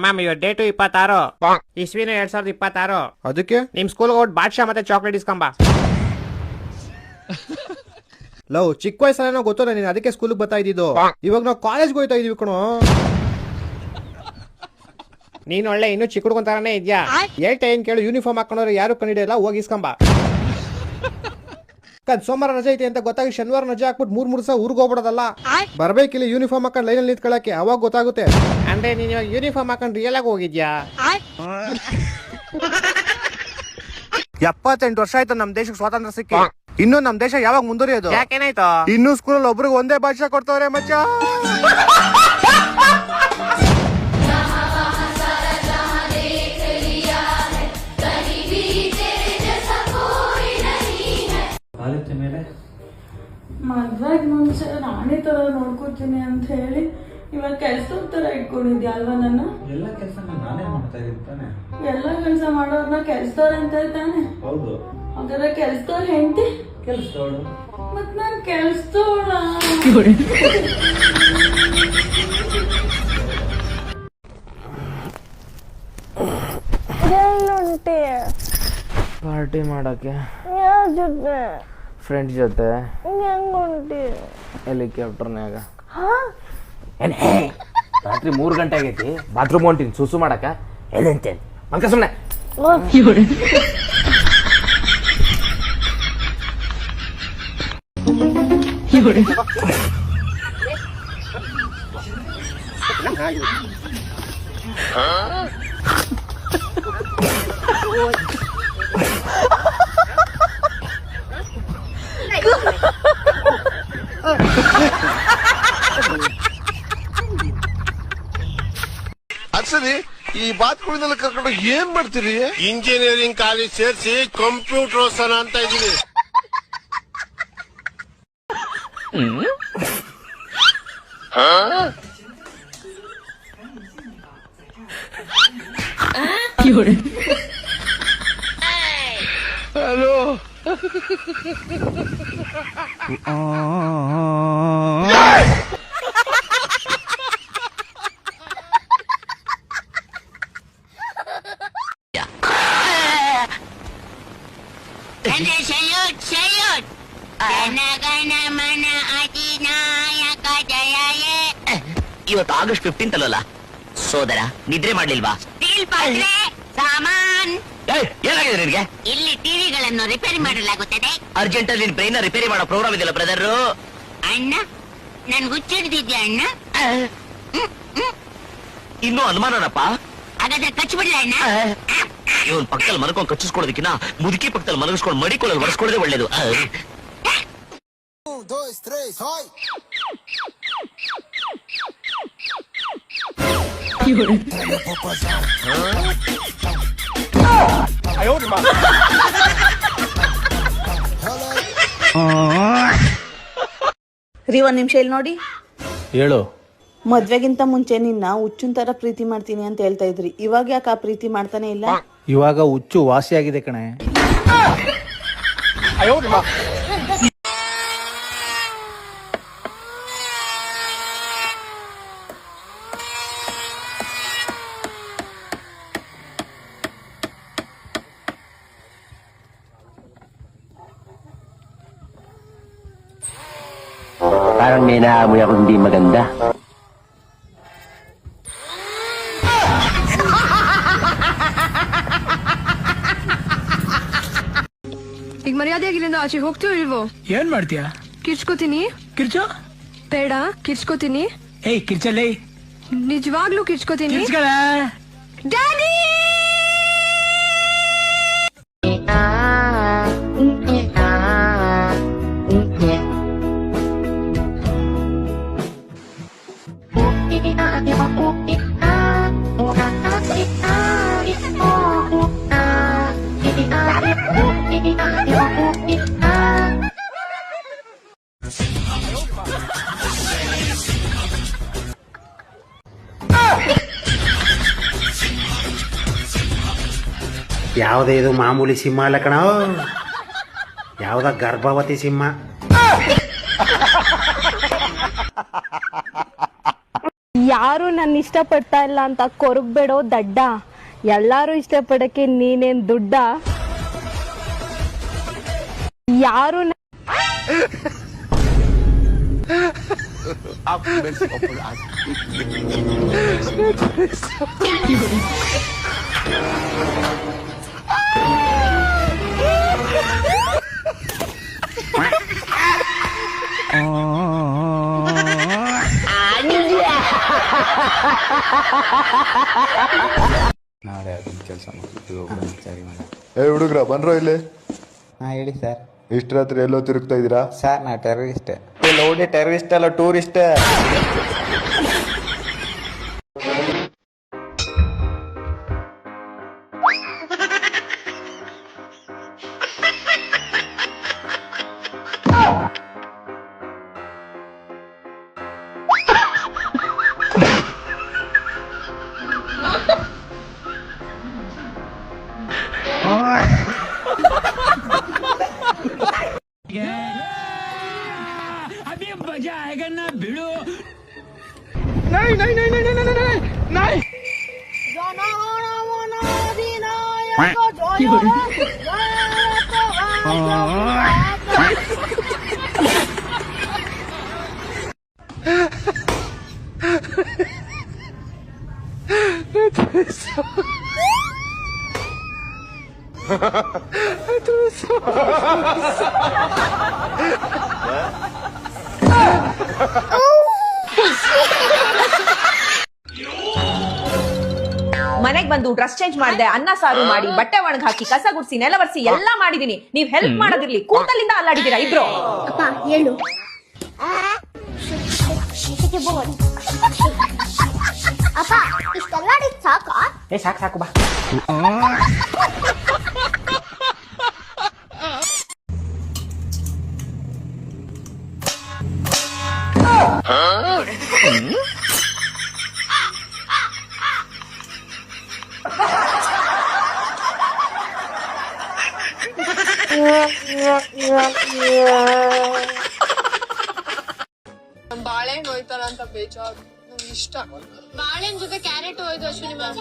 Ma'am ಇವ date 26 ಇಸ್ವಿನ 2026. ಅದಕ್ಕೆ ನಿಮ್ ಸ್ಕೂಲ್ ಹೋಗಿ ಬಾದ್ಶಾ ಮತ್ತೆ ಚಾಕ್ಲೇಟ್ ಇಸ್ಕೊಂಬ. ಲವ್ ಚಿಕ್ಕ ವಯಸ್ಸಲ್ಲ ಗೊತ್ತಲ್ಲ ನೀನು, ಅದಕ್ಕೆ ಸ್ಕೂಲ್ಗೆ ಬರ್ತಾ ಇದ್ದಿದ್ದು. ಇವಾಗ ನಾವು ಕಾಲೇಜ್ಗೆ ಹೋಯ್ತಾ ಇದೀವಿ ಕಣೋ. ನೀನ್ ಒಳ್ಳೆ ಇನ್ನೂ ಚಿಕ್ಕ ಹುಡ್ಕೊಂತಾರನೇ ಇದ್ಯಾ. ಹೇಳ್ತಾ ಏನ್ ಕೇಳು, ಯೂನಿಫಾರ್ಮ್ ಹಾಕೊಂಡ್ರೆ ಯಾರು ಕಂಡಿಡಿಯಲ್ಲ, ಹೋಗಿ ಇಸ್ಕೊಂಬ. ಸೋಮವಾರ ರಜೆ ಐತೆ ಅಂತ ಗೊತ್ತಾಗಿ ಶನಿವಾರ ರಜೆ ಹಾಕ್ಬಿಟ್ಟು ಮೂರ್ ಸಹ ಊರ್ಗ್ ಹೋಗ್ಬಿಡೋದಲ್ಲ. ಬರ್ಬೇಕಿಲ್ಲ ಯೂನಿಫಾರ್ಮ್ ಹಾಕೊಂಡು ಲೈನಲ್ಲಿ ನಿಂತ್ಕೊಳ್ಳಕ್ಕೆ, ಅವಾಗ ಗೊತ್ತಾಗುತ್ತೆ. ಅಂದ್ರೆ ನೀನ್ ಇವಾಗ ಯೂನಿಫಾರ್ಮ್ ಹಾಕೊಂಡು ರಿಯಲ್ ಆಗಿ ಹೋಗಿದ್ಯಾ? 78 ವರ್ಷ ಆಯ್ತು ನಮ್ ದೇಶಕ್ಕೆ ಸ್ವಾತಂತ್ರ್ಯ ಸಿಕ್ಕಿ. ಇನ್ನು ನಮ್ ದೇಶ ಯಾವಾಗ ಮುಂದುವರಿಯೋದು? ಯಾಕೇನಾಯ್ತು? ಇನ್ನು ಸ್ಕೂಲಲ್ಲಿ ಒಬ್ರಿಗೆ ಒಂದೇ ಭಾಷೆ ಕೊಡ್ತವ್ರೆ ಮಚ್ಚ. ಮದ್ವೆಗ್ ಮುಂಚೆ ರಾಣಿ ತರ ನೋಡ್ಕೊತೀನಿ ಅಂತ ಹೇಳಿ ಇವಾಗ ಕೆಲ್ಸದ ತರ ಇಟ್ಕೊಂಡಿದ್ಯಾ ಅಲ್ವಾ? ನನ್ನ ಎಲ್ಲ ಕೆಲಸ ನಾನೇ ಮಾಡ್ತಾ ಇದ್ದೀನಿ. ಎಲ್ಲ ಕೆಲಸ ಮಾಡೋರ್ನ ಕೆಲ್ಸದವ್ರ ಅಂತ ತಾನೆ? ಹೌದು. ಹಾಗಾದ್ರೆ ಕೆಲ್ಸದವ್ರ ಹೆಂಡತಿ? ಕೆಲಸದವಳು. ಮತ್ ನಾನ್ ಕೆಲ್ಸದವಳ. ಪಾರ್ಟಿ ಮಾಡಕ್ಕೆ ಯಾರ ಜೊತೆ? ಫ್ರೆಂಡ್ ಜೊತೆ. ಹೆಂಗ್ ಹೊಂಟಿ? ಹೆಲಿಕಾಪ್ಟರ್ನ್ಯಾಗ. ರಾತ್ರಿ 3 ಗಂಟೆ ಆಗೈತಿ, ಬಾತ್ರೂಮ್ ಹೊಂಟೀನಿ ಸುಸು ಮಾಡಕ. ಎಲ್ಲಂತೇನೆ ಮಲ್ಕ ಸುಮ್ಮನೆ. ಅದ್ಸರಿ ಈ ಬಾತ್ಕೋಳಿನೆಲ್ಲ ಕರ್ಕೊಂಡು ಏನ್ ಮಾಡ್ತೀರಿ? ಇಂಜಿನಿಯರಿಂಗ್ ಕಾಲೇಜ್ ಸೇರಿಸಿ ಕಂಪ್ಯೂಟರ್ ಓದ್ಸೋಣ ಅಂತ ಇದೀನಿ. ಹಲೋ. ಇವತ್ತು ಆಗಸ್ಟ್ 15 ಅಲ್ಲಲ್ಲ ಸೋದರ, ನಿದ್ರೆ ಮಾಡ್ಲಿಲ್ವಾ? ಸಾಮಾನ್ ಏನಾಗಿದೆ ನಿನ್ಗೆ? ಇಲ್ಲಿ ಟಿವಿಗಳನ್ನು ರಿಪೇರಿ ಮಾಡಲಾಗುತ್ತದೆ. ಅರ್ಜೆಂಟ್ ಅಲ್ಲಿ ಬ್ರೈನ್ ರಿಪೇರಿ ಮಾಡೋ ಪ್ರೋಗ್ರಾಮ್ ಇದೆಯಲ್ಲ ಬ್ರದರ್. ಅಣ್ಣ ನನ್ ಹುಚ್ಚಿಡ್ದಿದ್ಯಾ ಅಣ್ಣ? ಇನ್ನೂ ಅನುಮಾನನಪ್ಪ. ಹಾಗಾದ್ರೆ ಕಚ್ಚಿಬಿಡ್ಲ ಅಣ್ಣ? ಇವನ್ ಪಕ್ಕದಲ್ಲಿ ಮಲ್ಕೊಂಡು ಕಚ್ಚಿಸ್ಕೊಡೋದಕ್ಕಿನ್ನ ಮುದುಕಿ ಪಕ್ಕದಲ್ಲಿ ಮಲಗಿಸ್ಕೊಂಡು ಮಡಿಕೊಳ್ಳಲು ಒರೆಸ್ಕೊಳ್ಳೋದೇ ಒಳ್ಳೇದು. ರೀ ಒಂದ್ ನಿಮಿಷ ಇಲ್ಲಿ ನೋಡಿ. ಹೇಳು. ಮದ್ವೆಗಿಂತ ಮುಂಚೆ ನಿನ್ನ ಹುಚ್ಚುನ್ ತರ ಪ್ರೀತಿ ಮಾಡ್ತೀನಿ ಅಂತ ಹೇಳ್ತಾ ಇದ್ರಿ, ಇವಾಗ ಯಾಕೆ ಆ ಪ್ರೀತಿ ಮಾಡ್ತಾನೆ ಇಲ್ಲ? ಇವಾಗ ಹುಚ್ಚು ವಾಸಿಯಾಗಿದೆ ಕಣೆ. Parang may naamoy ako hindi maganda. ಈಗ ಮರ್ಯಾದೆಯಾಗಿ ಇಲ್ಲಿಂದ ಆಚೆ ಹೋಗ್ತೀವೋ ಇಲ್ವೋ? ಏನ್ ಮಾಡ್ತೀಯಾ? ಕಿರ್ಚ್ಕೋತೀನಿ. ಕಿರ್ಚೋ? ಬೇಡ, ಕಿರ್ಚ್ಕೋತೀನಿ. ಏಯ್ ಕಿರ್ಚಲ್ಲೇ. ನಿಜವಾಗ್ಲೂ ಕಿರ್ಚ್ಕೋತೀನಿ. ಡ್ಯಾಡಿ! ಯಾವುದೇ ಇದು ಮಾಮೂಲಿ ಸಿಂಹ ಅಲ್ಲ ಕಣ, ಯಾವುದ ಗರ್ಭವತಿ ಸಿಂಹ. ಯಾರು ನನ್ನ ಇಷ್ಟಪಡ್ತಾ ಇಲ್ಲ ಅಂತ ಕೊರಗಬೇಡೋ ದಡ್ಡ. ಎಲ್ಲಾರು ಇಷ್ಟಪಡಕ್ಕೆ ನೀನೇನ್ ದುಡ್ಡ? ಯಾರು ಏ ಹುಡುಗ್ರ ಬನ್ರೋ ಇಲ್ಲಿ. ಹಾ ಹೇಳಿ ಸರ್. ಇಷ್ಟ ರಾತ್ರಿ ಎಲ್ಲೋ ತಿರುಗ್ತಾ ಇದೀರಾ? ಸರ್ ನಾ ಟೆರರಿಸ್ಟ್. ಲೌಡಿ ಟೆರರಿಸ್ಟ್ ಅಲ್ಲ, ಟೂರಿಸ್ಟ್. अभी मजा आएगा ना भिड़ो. ಮನೆಗ್ ಬಂದು ಡ್ರೆಸ್ ಚೇಂಜ್ ಮಾಡಿದೆ, ಅನ್ನ ಸಾರು ಮಾಡಿ, ಬಟ್ಟೆ ಒಣಗ್ ಹಾಕಿ, ಕಸ ಗುಡ್ಸಿ, ನೆಲ ಒರೆಸಿ ಎಲ್ಲಾ ಮಾಡಿದೀನಿ. ನೀವ್ ಹೆಲ್ಪ್ ಮಾಡೋದಿರ್ಲಿ, ಕೂತಲ್ಲಿಂದ ಅಲ್ಲಾಡಿದೀರಾ ಇಬ್ರು. ಅಪ್ಪ ಹೇಳು. ಅಪ್ಪ ಇಷ್ಟೆಲ್ಲ ಸಾಕಾ? ಸಾಕು ಸಾಕು ಬಾ. ಬಾಳೆಹಣ್ಣು ಹೋಯ್ತಾರ ಅಂತ ಬೇಜಾರು. ನಂಗೆ ಇಷ್ಟ ಬಾಳೆಹಣ್ಣು ಜೊತೆ ಕ್ಯಾರೆಟ್ ಹೋಯ್ತು ಅಶ್ವಿನಿ ಮ್ಯಾಮ್.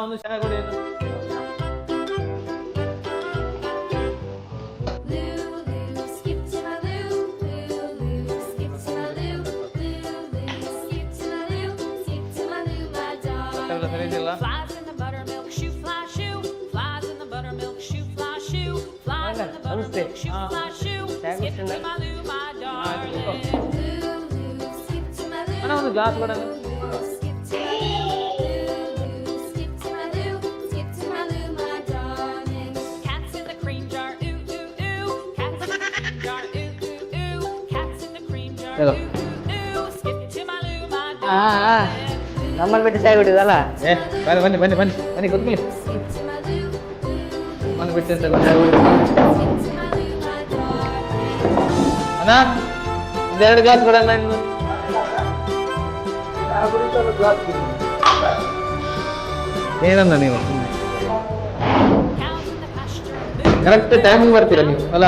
ಒಂದು ಚೆನ್ನಾಗಿ ಒಂದು ಗ್ಲಾಸ್ ಕೂಡ ನಮ್ಮಲ್ಲಿ ಬಿಟ್ಟು ಚಾಯ್ ಕುಡಿದಲ್ಲ. ಬನ್ನಿ ಬನ್ನಿ ಬನ್ನಿ ಬನ್ನಿ ಕೂತ್ಕೊಳ್ಳಿ. ಬನ್ನಿ ಬಿಟ್ಟು ಅಂತ ಅಣ್ಣ, ಇದೆರಡು ಗ್ಲಾಸ್ ಕೊಡೋಣ. ಇನ್ನು ಏನಂದ ನೀವು ಕರೆಕ್ಟ್ ಟೈಮಿಂಗ್ ಬರ್ತೀರಾ ನೀವು ಅಲ್ಲ?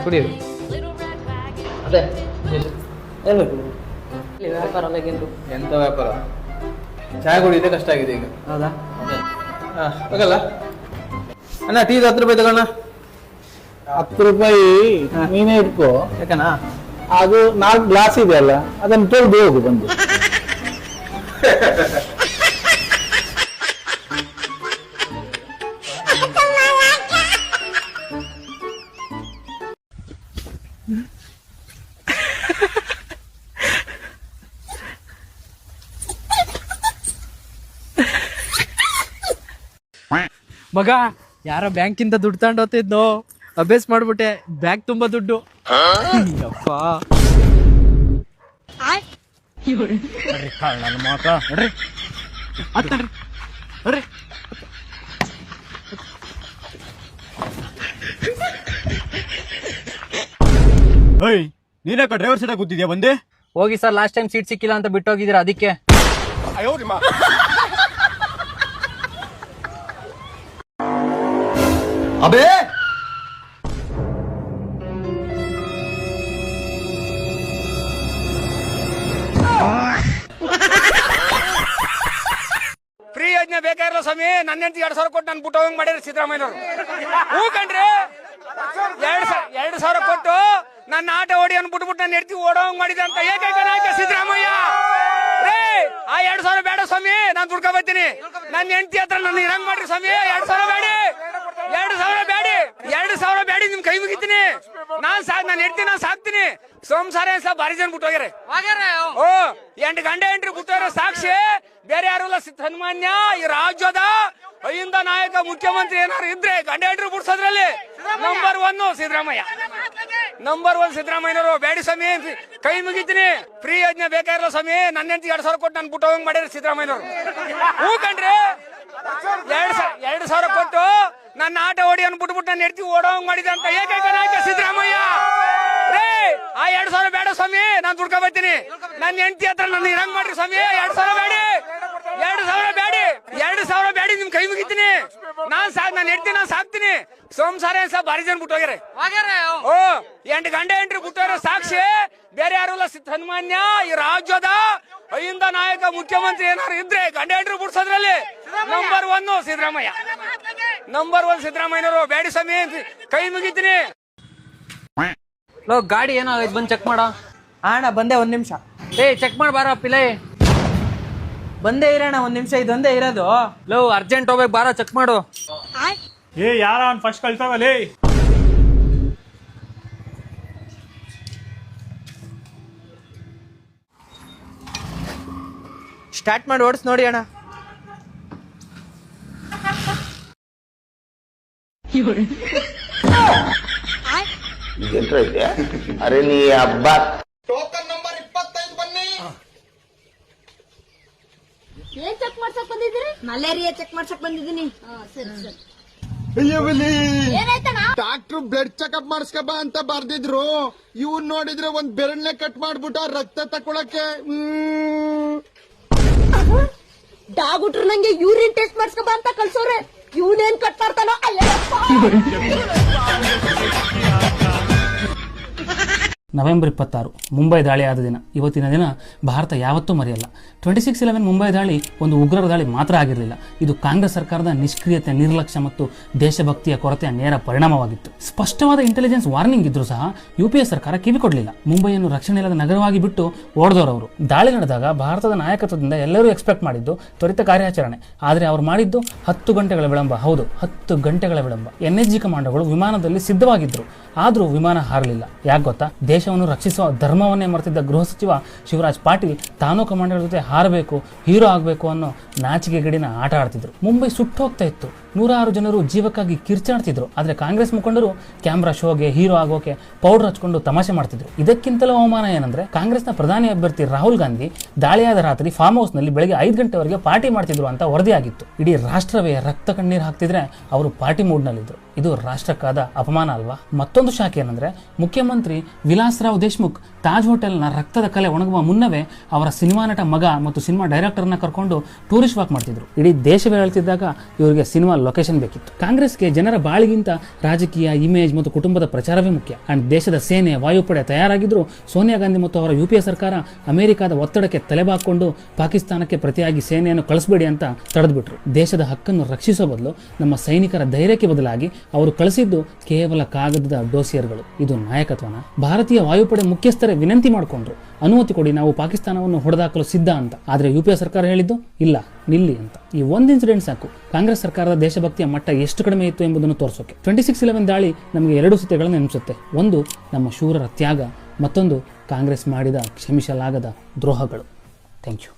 ಕುಡಿಯಿರಿ. ಮತ್ತೆ ಹೇಳ್ಬೇಕು ವ್ಯಾಪಾರ ಎಂತ ವ್ಯಾಪಾರ, ಚಾಯ್ ಕುಡಿಯೋದೇ ಕಷ್ಟ ಆಗಿದೆ ಈಗ. ಹೌದಾ? ಹೋಗಲ್ಲ ಅಣ್ಣ, ಟೀ 10 ರೂಪಾಯಿ ತಗೋಣ. 10 ರೂಪಾಯಿ ನೀನೇ ಇಟ್ಕೋ. ಯಾಕಣ್ಣ? ಅದು 4 ಗ್ಲಾಸ್ ಇದೆಯಲ್ಲ, ಅದನ್ನು ತೊಳೆದು ಹೋಗು ಬಂದು. ಮಗ, ಯಾರ ಬ್ಯಾಂಕಿಂದ ದುಡ್ಡು ತಗೊಂಡು ಹೋಗ್ತಿದ್ನೋ, ಅಭ್ಯಾಸ ಮಾಡ್ಬಿಟ್ಟೆ, ಬ್ಯಾಗ್ ತುಂಬಾ ದುಡ್ಡು. ಅಪ್ಪ ನನ್ನ ಮಾತ ನೋಡ್ರಿ, ನೋಡ್ರಿ. ನೀನಕ್ಕ ಡ್ರೈವರ್ ಸೀಟಾಗಿ ಕೂತಿದ್ಯಾ? ಬಂದೆ ಹೋಗಿ ಸರ್, ಲಾಸ್ಟ್ ಟೈಮ್ ಸೀಟ್ ಸಿಕ್ಕಿಲ್ಲ ಅಂತ ಬಿಟ್ಟು ಹೋಗಿದ್ದೀರಾ, ಅದಕ್ಕೆ. ಅಬೇ ಫ್ರೀ ಯೋಜನೆ ಬೇಕಾಗಿರಲ್ಲ ಸ್ವಾಮಿ. ನನ್ನ ಹೆಂಡತಿ 2,000 ಕೊಟ್ಟು ನಾನು ಬಿಟ್ಟು ಹೋಗಂಗ್ ಮಾಡಿರಿ ಸಿದ್ದರಾಮಯ್ಯನವರು. ಹೂ ಕಣ್ರಿ, 2,000 ಕೊಟ್ಟು ನನ್ನ ಆಟ ಓಡಿ ಅನ್ಬಿಟ್ಬಿಟ್ಟು ನನ್ನ ಹೆಂಡತಿ ಓಡೋಂಗ್ ಮಾಡಿದೆ ಅಂತ ಏಕೈಕ ನಾಯಕ ಸಿದ್ದರಾಮಯ್ಯ. ರೇ, ಆ 2,000 ಬೇಡ ಸ್ವಾಮಿ, ನಾನು ದುಡ್ಕೊ ಬರ್ತೀನಿ. ನನ್ನ ಹೆಂಡತಿ ಹತ್ರ ನನ್ನ ಇರಂಗ್ ಮಾಡ್ರಿ ಸ್ವಾಮಿ. 2,000 ಬೇಡಿ, 2,000 ಬೇಡಿ, 2,000 ಬೇಡಿ, ನಿಮ್ ಕೈ ಮುಗಿತೀನಿ. ನನ್ನ ಹೆಂಡತಿ ನಾನು ಸಾಕ್ತೀನಿ. ಸೋಮಸಾರ ಭಾರಿ ಜನ ಬಿಟ್ಟು ಹೋಗ್ಯಾರೆ. ಓ 8 ಗಂಟೆ ಎಂಟ್ರಿ ಬಿಟ್ಟು ಹೋಗ್ಯಾರ. ಸಾಕ್ಷಿ ಬೇರೆ ಯಾರು ಇಲ್ಲ, ಸನ್ಮಾನ್ಯ ಈ ರಾಜ್ಯದ ಅಹಿಂದ ನಾಯಕ ಮುಖ್ಯಮಂತ್ರಿ ಏನಾರು ಇದ್ರೆ ಗಂಟೆ ಎಂಟ್ರಿ ಬಿಡ್ಸೋದ್ರಲ್ಲಿ ನಂಬರ್ 1 ಸಿದ್ದರಾಮಯ್ಯ. ನಂಬರ್ 1 ಸಿದ್ದರಾಮಯ್ಯನವರು. ಬೇಡಿ ಸ್ವಾಮಿ, ಕೈ ಮುಗಿತೀನಿ. ಫ್ರೀ ಯೋಜನೆ ಬೇಕಾಗಿರಲ್ಲ ಸ್ವಾಮಿ. ನನ್ನ ಹೆಂಡತಿ 2,000 ಕೊಟ್ಟು ನಾನು ಬಿಟ್ಟು ಹೋಗಂಗ್ ಮಾಡಿರಿ ಸಿದ್ದರಾಮಯ್ಯನವರು. ಹೂ ಕಣ್ರಿ, 2,000 ಕೊಟ್ಟು ನನ್ನ ಆಟ ಓಡಿ ಅನ್ಬಿಟ್ಬಿಟ್ಟು ನನ್ನ ಹೆಂಡತಿ ಓಡೋಂಗ್ ಮಾಡಿದೆ ಅಂತ ಏಕೈಕ ನಾಯಕ ಸಿದ್ದರಾಮಯ್ಯ. ರೇ, ಆ 2,000 ಬೇಡ ಸ್ವಾಮಿ, ನಾನು ದುಡ್ಕೊ ಬರ್ತೀನಿ. ನನ್ನ ಹೆಂಡತಿ ಹತ್ರ ನನ್ನ ಇರಂಗ್ ಮಾಡ್ರಿ ಸ್ವಾಮಿ. 2,000 ಬೇಡಿ, 2,000 ಬೇಡಿ, 2,000 ಬೇಡಿ, ನಿಮ್ ಕೈ ಮುಗಿತೀನಿ. ನನ್ನ ಹೆಂಡತಿ ನಾನು ಸಾಕ್ತೀನಿ. ಸೋಮಸಾರ ಭಾರಿ ಜನ ಬಿಟ್ಟು ಹೋಗ್ಯಾರೆ. ಓ 8 ಗಂಟೆ ಎಂಟ್ರಿ ಬಿಟ್ಟು ಹೋಗ್ಯಾರ. ಸಾಕ್ಷಿ ಬೇರೆ ಯಾರು ಇಲ್ಲ, ಸನ್ಮಾನ್ಯ ಈ ರಾಜ್ಯದ ಅಹಿಂದ ನಾಯಕ ಮುಖ್ಯಮಂತ್ರಿ ಏನಾರು ಇದ್ರೆ ಗಂಟೆ ಎಂಟ್ರಿ ಬಿಡ್ಸೋದ್ರಲ್ಲಿ ನಂಬರ್ 1 ಸಿದ್ದರಾಮಯ್ಯ. ನಂಬರ್ 1 ಸಿದ್ದರಾಮಯ್ಯನವರು. ಬೇಡಿ ಸ್ವಾಮಿ, ಕೈ ಮುಗಿತೀನಿ. ಗಾಡಿ ಏನೋ ಆಗೈತೆ, ಬಂದು ಚೆಕ್ ಮಾಡ. ಅಣ್ಣ ಬಂದೆ, 1 ನಿಮಿಷ. ಚೆಕ್ ಮಾಡಿ ಬಾರ ಪಿಲೈ. ಬಂದೇ ಇರೋಣ, 1 ನಿಮಿಷ, ಇದೊಂದೇ ಇರೋದು. ಅರ್ಜೆಂಟ್ ಹೋಗ್ಬೇಕು, ಬಾರ ಚೆಕ್ ಮಾಡು. ಯಾರ ಫಸ್ಟ್ ಕಳ್ತಾವಲೇ. ಸ್ಟಾರ್ಟ್ ಮಾಡಿ ಓಡಿಸ್ ನೋಡಿ ಅಣ್ಣ. ಅರೆ ನೀ ಹಬ್ಬ. ಟೋಕನ್ ನಂಬರ್ 25 ಬನ್ನಿ. ಏನ್ ಚೆಕ್ ಮಾಡ್ಸಕ್ ಬಂದಿದ್ದೀರಿ? ಮಲೇರಿಯಾ ಚೆಕ್ ಮಾಡ್ಸಕ್ ಬಂದಿದ್ದೀನಿ. ಸರಿ. ಡಾಕ್ಟರ್ ಬ್ಲಡ್ ಚೆಕಪ್ ಮಾಡಿಸ್ಕಬ ಅಂತ ಬರ್ದಿದ್ರು. ಇವ್ನ್ ನೋಡಿದ್ರೆ ಒಂದ್ ಬೆರಳ್ನೆ ಕಟ್ ಮಾಡ್ಬಿಟ್ಟ ರಕ್ತ ತಕೊಳಕ್ಕೆ. ಡಾಗುಟ್ರು ನಂಗೆ ಯೂರಿನ್ ಟೆಸ್ಟ್ ಮಾಡ್ಸ್ಕಬ ಅಂತ ಕಳ್ಸೋರೆ. ಇವನೇನ್ ಕಟ್ ಮಾಡ್ತಾನೋ ಅಲ್ಲೇ. ನವೆಂಬರ್ 26 ಮುಂಬೈ ದಾಳಿ ಆದ ದಿನ. ಇವತ್ತಿನ ದಿನ ಭಾರತ ಯಾವತ್ತೂ ಮರೆಯಲ್ಲ. 26/11 ಮುಂಬೈ ದಾಳಿ ಒಂದು ಉಗ್ರರ ದಾಳಿ ಮಾತ್ರ ಆಗಿರಲಿಲ್ಲ. ಇದು ಕಾಂಗ್ರೆಸ್ ಸರ್ಕಾರದ ನಿಷ್ಕ್ರಿಯತೆ, ನಿರ್ಲಕ್ಷ್ಯ ಮತ್ತು ದೇಶಭಕ್ತಿಯ ಕೊರತೆಯ ನೇರ ಪರಿಣಾಮವಾಗಿತ್ತು. ಸ್ಪಷ್ಟವಾದ ಇಂಟೆಲಿಜೆನ್ಸ್ ವಾರ್ನಿಂಗ್ ಇದ್ರೂ ಸಹ UPA ಸರ್ಕಾರ ಕಿವಿ ಕೊಡಲಿಲ್ಲ. ಮುಂಬೈಯನ್ನು ರಕ್ಷಣೆ ಇಲ್ಲದ ನಗರವಾಗಿ ಬಿಟ್ಟು ಓಡಿದವರವರು. ದಾಳಿ ನಡೆದಾಗ ಭಾರತದ ನಾಯಕತ್ವದಿಂದ ಎಲ್ಲರೂ ಎಕ್ಸ್ಪೆಕ್ಟ್ ಮಾಡಿದ್ದು ತ್ವರಿತ ಕಾರ್ಯಾಚರಣೆ. ಆದರೆ ಅವರು ಮಾಡಿದ್ದು 10 ಗಂಟೆಗಳ ವಿಳಂಬ. ಹೌದು, 10 ಗಂಟೆಗಳ ವಿಳಂಬ. NSG ಕಮಾಂಡೋಗಳು ವಿಮಾನದಲ್ಲಿ ಸಿದ್ಧವಾಗಿದ್ದರು, ಆದರೂ ವಿಮಾನ ಹಾರಲಿಲ್ಲ. ಯಾಕೆ ಗೊತ್ತಾ? ದೇಶವನ್ನು ರಕ್ಷಿಸುವ ಧರ್ಮವನ್ನೇ ಮರೆತಿದ್ದ ಗೃಹ ಸಚಿವ ಶಿವರಾಜ್ ಪಾಟೀಲ್ ತಾನೂ ಕಮಾಂಡರ್ ಜೊತೆ ಹಾರಬೇಕು, ಹೀರೋ ಆಗಬೇಕು ಅನ್ನೋ ನಾಚಿಕೆಗೇಡಿನ ಆಟ ಆಡ್ತಿದ್ರು. ಮುಂಬೈ ಸುಟ್ಟು ಹೋಗ್ತಾ ಇತ್ತು. 106 ಜನರು ಜೀವಕ್ಕಾಗಿ ಕಿರ್ಚಾಡ್ತಿದ್ರು. ಆದರೆ ಕಾಂಗ್ರೆಸ್ ಮುಖಂಡರು ಕ್ಯಾಮ್ರಾ ಶೋಗೆ, ಹೀರೋ ಆಗೋಕೆ ಪೌಡರ್ ಹಚ್ಕೊಂಡು ತಮಾಷೆ ಮಾಡ್ತಿದ್ರು. ಇದಕ್ಕಿಂತಲೂ ಅವಮಾನ ಏನಂದ್ರೆ, ಕಾಂಗ್ರೆಸ್ನ ಪ್ರಧಾನಿ ಅಭ್ಯರ್ಥಿ ರಾಹುಲ್ ಗಾಂಧಿ ದಾಳಿಯಾದ ರಾತ್ರಿ ಫಾರ್ಮ್ ಹೌಸ್ ನಲ್ಲಿ ಬೆಳಗ್ಗೆ 5 ಗಂಟೆವರೆಗೆ ಪಾರ್ಟಿ ಮಾಡ್ತಿದ್ರು ಅಂತ ವರದಿಯಾಗಿತ್ತು. ಇಡೀ ರಾಷ್ಟ್ರವೇ ರಕ್ತ ಕಣ್ಣೀರು ಹಾಕ್ತಿದ್ರೆ ಅವರು ಪಾರ್ಟಿ ಮೂಡ್ ನಲ್ಲಿದ್ರು. ಇದು ರಾಷ್ಟ್ರಕ್ಕಾದ ಅಪಮಾನ ಅಲ್ವಾ? ಮತ್ತೊಂದು ಶಾಖೆ ಏನಂದ್ರೆ, ಮುಖ್ಯಮಂತ್ರಿ ವಿಲಾಸರಾವ್ ದೇಶ್ಮುಖ್ ತಾಜ್ ಹೋಟೆಲ್ನ ರಕ್ತದ ಕಲೆ ಒಣಗುವ ಮುನ್ನವೇ ಅವರ ಸಿನಿಮಾ ನಟ ಮಗ ಮತ್ತು ಸಿನಿಮಾ ಡೈರೆಕ್ಟರ್ನ ಕರ್ಕೊಂಡು ಟೂರಿಸ್ಟ್ ವಾಕ್ ಮಾಡ್ತಿದ್ರು. ಇಡೀ ದೇಶವೇ ಹೇಳ್ತಿದ್ದಾಗ ಇವರಿಗೆ ಸಿನಿಮಾ ಲೊಕೇಶನ್ ಬೇಕಿತ್ತು. ಕಾಂಗ್ರೆಸ್ಗೆ ಜನರ ಬಾಳಿಗಿಂತ ರಾಜಕೀಯ ಇಮೇಜ್ ಮತ್ತು ಕುಟುಂಬದ ಪ್ರಚಾರವೇ ಮುಖ್ಯ. ಅಂಡ್ ದೇಶದ ಸೇನೆ ವಾಯುಪಡೆ ತಯಾರಾಗಿದ್ರು ಸೋನಿಯಾ ಗಾಂಧಿ ಮತ್ತು ಅವರ UPA ಸರ್ಕಾರ ಅಮೆರಿಕದ ಒತ್ತಡಕ್ಕೆ ತಲೆಬಾಕೊಂಡು ಪಾಕಿಸ್ತಾನಕ್ಕೆ ಪ್ರತಿಯಾಗಿ ಸೇನೆಯನ್ನು ಕಳಿಸಬೇಡಿ ಅಂತ ತಡೆದ್ಬಿಟ್ರು. ದೇಶದ ಹಕ್ಕನ್ನು ರಕ್ಷಿಸೋ ಬದಲು ನಮ್ಮ ಸೈನಿಕರ ಧೈರ್ಯಕ್ಕೆ ಬದಲಾಗಿ ಅವರು ಕಳಿಸಿದ್ದು ಕೇವಲ ಕಾಗದದ ಡೋಸಿಯರ್ಗಳು. ಇದು ನಾಯಕತ್ವನ? ಭಾರತೀಯ ವಾಯುಪಡೆ ಮುಖ್ಯಸ್ಥರೇ ವಿನಂತಿ ಮಾಡಿಕೊಂಡ್ರು, ಅನುಮತಿ ಕೊಡಿ, ನಾವು ಪಾಕಿಸ್ತಾನವನ್ನು ಹೊಡೆದಾಕಲು ಸಿದ್ಧ ಅಂತ. ಆದರೆ UPA ಸರ್ಕಾರ ಹೇಳಿದ್ದು ಇಲ್ಲ, ನಿಲ್ಲಿ ಅಂತ. ಈ ಒಂದು ಇನ್ಸಿಡೆಂಟ್ ಸಾಕು ಕಾಂಗ್ರೆಸ್ ಸರ್ಕಾರದ ದೇಶಭಕ್ತಿಯ ಮಟ್ಟ ಎಷ್ಟು ಕಡಿಮೆ ಇತ್ತು ಎಂಬುದನ್ನು ತೋರಿಸೋಕೆ. 26/11 ದಾಳಿ ನಮಗೆ 2 ಸತ್ಯಗಳನ್ನು ನೆನಪಿಸುತ್ತೆ. ಒಂದು, ನಮ್ಮ ಶೂರರ ತ್ಯಾಗ, ಮತ್ತೊಂದು ಕಾಂಗ್ರೆಸ್ ಮಾಡಿದ ಕ್ಷಮಿಸಲಾಗದ ದ್ರೋಹಗಳು. Thank you.